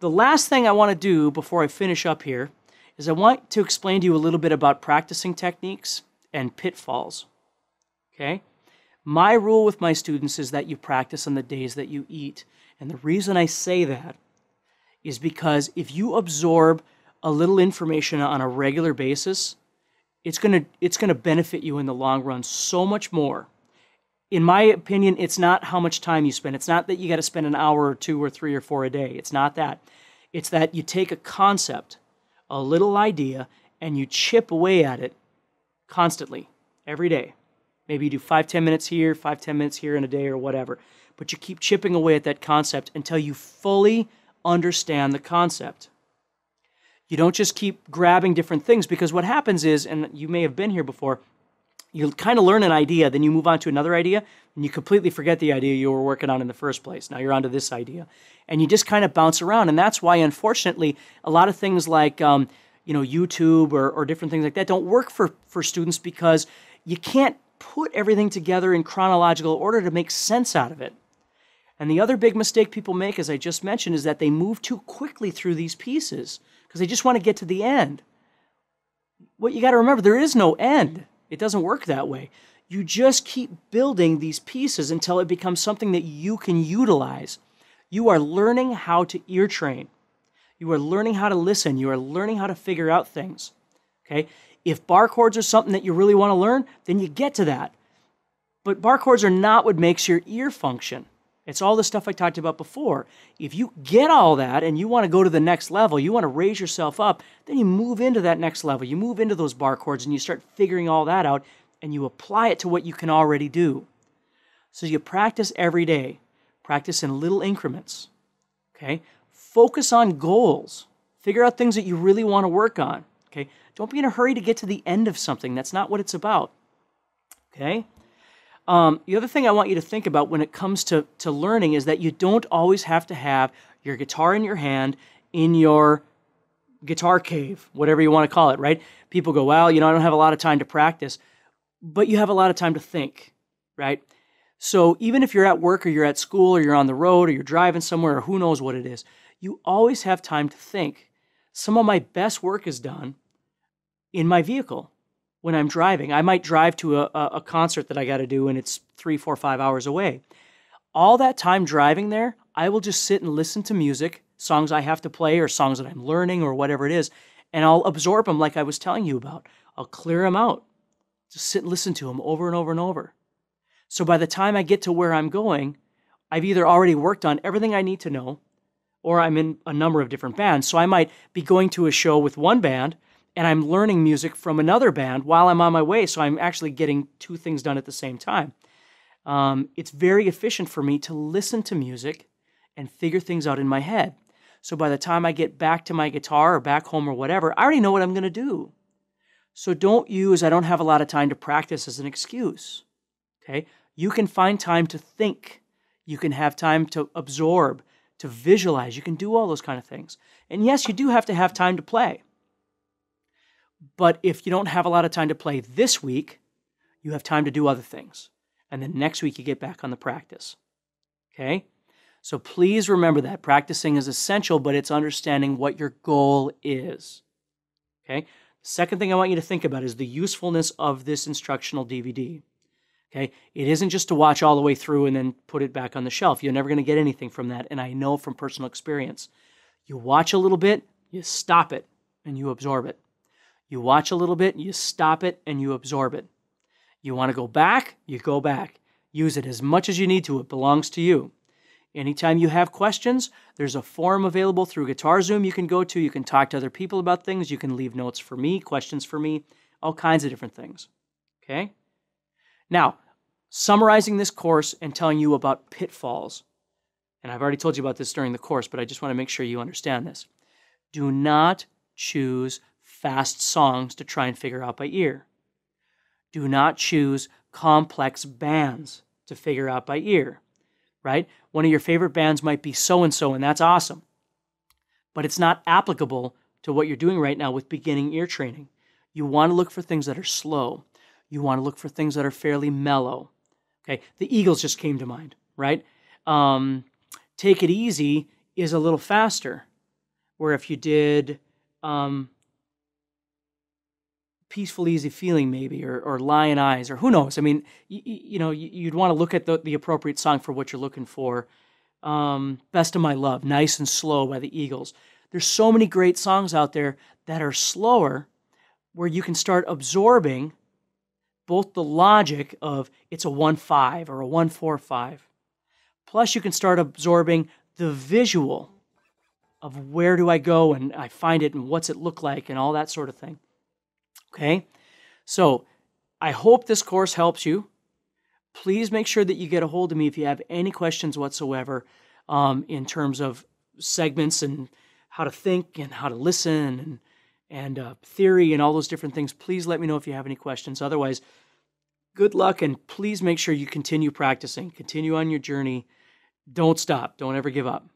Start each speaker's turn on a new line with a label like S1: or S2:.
S1: the last thing I want to do before I finish up here is I want to explain to you a little bit about practicing techniques and pitfalls. Okay? My rule with my students is that you practice on the days that you eat. And the reason I say that is because if you absorb a little information on a regular basis, it's going to benefit you in the long run so much more. In my opinion, it's not how much time you spend. It's not that you got to spend an hour or 2 or 3 or 4 a day. It's not that. It's that you take a concept, a little idea, and you chip away at it constantly, every day. Maybe you do 5-10 minutes here, 5-10 minutes here in a day or whatever. But you keep chipping away at that concept until you fully understand the concept. You don't just keep grabbing different things, because what happens is, and you may have been here before, you kind of learn an idea, then you move on to another idea, and you completely forget the idea you were working on in the first place. Now you're on to this idea. And you just kind of bounce around. And that's why, unfortunately, a lot of things like YouTube or different things like that don't work for students, because you can't put everything together in chronological order to make sense out of it. And the other big mistake people make, as I just mentioned, is that they move too quickly through these pieces because they just want to get to the end. What you got to remember, there is no end. It doesn't work that way. You just keep building these pieces until it becomes something that you can utilize. You are learning how to ear train. You are learning how to listen. You are learning how to figure out things. Okay? If bar chords are something that you really want to learn, then you get to that. But bar chords are not what makes your ear function. It's all the stuff I talked about before. If you get all that and you want to go to the next level, you want to raise yourself up, then you move into that next level. You move into those bar chords and you start figuring all that out and you apply it to what you can already do. So you practice every day. Practice in little increments. Okay? Focus on goals. Figure out things that you really want to work on. Okay? Don't be in a hurry to get to the end of something. That's not what it's about. Okay? The other thing I want you to think about when it comes to learning is that you don't always have to have your guitar in your hand in your guitar cave, whatever you want to call it, right? People go, well, I don't have a lot of time to practice, but you have a lot of time to think, right? So even if you're at work or you're at school or you're on the road or you're driving somewhere or who knows what it is, you always have time to think. Some of my best work is done in my vehicle. When I'm driving, I might drive to a concert that I got to do and it's 3, 4, 5 hours away. All that time driving there, I will just sit and listen to music, songs I have to play or songs that I'm learning or whatever it is, and I'll absorb them like I was telling you about. I'll clear them out. Just sit and listen to them over and over and over. So by the time I get to where I'm going, I've either already worked on everything I need to know or I'm in a number of different bands. So I might be going to a show with one band and I'm learning music from another band while I'm on my way, so I'm actually getting 2 things done at the same time. It's very efficient for me to listen to music and figure things out in my head. So by the time I get back to my guitar or back home or whatever, I already know what I'm going to do. So don't use, I don't have a lot of time to practice as an excuse. Okay? You can find time to think. You can have time to absorb, to visualize. You can do all those kind of things. And yes, you do have to have time to play. But if you don't have a lot of time to play this week, you have time to do other things. And then next week you get back on the practice. Okay? So please remember that. Practicing is essential, but it's understanding what your goal is. Okay? The second thing I want you to think about is the usefulness of this instructional DVD. Okay? It isn't just to watch all the way through and then put it back on the shelf. You're never going to get anything from that, and I know from personal experience. You watch a little bit, you stop it, and you absorb it. You watch a little bit, you stop it, and you absorb it. You want to go back, you go back. Use it as much as you need to. It belongs to you. Anytime you have questions, there's a forum available through GuitarZoom you can go to. You can talk to other people about things. You can leave notes for me, questions for me, all kinds of different things. Okay? Now, summarizing this course and telling you about pitfalls. And I've already told you about this during the course, but I just want to make sure you understand this. Do not choose fast songs to try and figure out by ear. Do not choose complex bands to figure out by ear, right? One of your favorite bands might be so-and-so, and that's awesome. But it's not applicable to what you're doing right now with beginning ear training. You want to look for things that are slow. You want to look for things that are fairly mellow. Okay, the Eagles just came to mind, right? Take It Easy is a little faster. where if you did Peaceful Easy Feeling maybe, or Lion Eyes, or who knows. I mean, you'd want to look at the appropriate song for what you're looking for. Best of My Love, Nice and Slow by the Eagles. There's so many great songs out there that are slower where you can start absorbing both the logic of it's a 1-5 or a 1-4-5. Plus you can start absorbing the visual of where do I go and I find it and what's it look like and all that sort of thing. Okay? So I hope this course helps you. Please make sure that you get a hold of me if you have any questions whatsoever in terms of segments and how to think and how to listen and theory and all those different things. Please let me know if you have any questions. Otherwise, good luck, and please make sure you continue practicing. Continue on your journey. Don't stop. Don't ever give up.